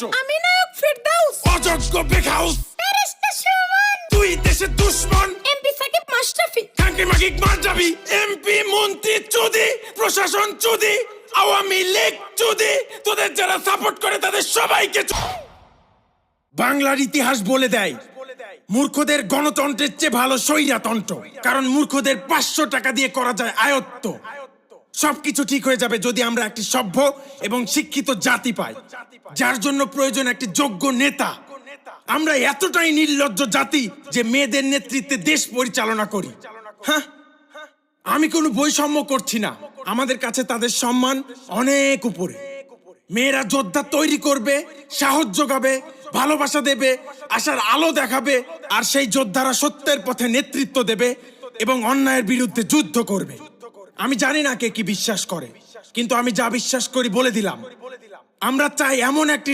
তন্ত্র। আমি নায়ক ফেরদাউস, অযোগ্য বেখাউস, ফেরেশতা সুমন, তুই দেশের দুশ্মন, এমপি সাকিব মাশরাফি, খানকি মাগিক মার যাবি, এমপি মন্ত্রী চুদি, প্রশাসন চুদি, আওয়ামী লীগ চুদি, তোদের যারা সাপোর্ট করে তাদের সবাইকে বাংলার ইতিহাস বলে দেয় মূর্খদের গণতন্ত্রের চেয়ে ভালো স্বৈরতন্ত্র। কারণ মূর্খদের 500 টাকা দিয়ে করা যায় আয়ত্ত। সবকিছু ঠিক হয়ে যাবে যদি আমরা একটি সভ্য এবং শিক্ষিত জাতি পাই, যার জন্য প্রয়োজন একটি যোগ্য নেতা। আমরা এতটাই নির্লজ্জ জাতি যে মেয়েদের নেতৃত্বে দেশ পরিচালনা করি। হ্যাঁ, আমি কোনো বৈষম্য করছি না, আমাদের কাছে তাদের সম্মান অনেক উপরে। মেয়েরা যোদ্ধা তৈরি করবে, সাহস যোগাবে, ভালোবাসা দেবে, আশার আলো দেখাবে, আর সেই যোদ্ধারা সত্যের পথে নেতৃত্ব দেবে এবং অন্যায়ের বিরুদ্ধে যুদ্ধ করবে। আমি জানি না কে কি বিশ্বাস করে, কিন্তু আমি যা বিশ্বাস করি বলে দিলাম। আমরা চাই এমন একটি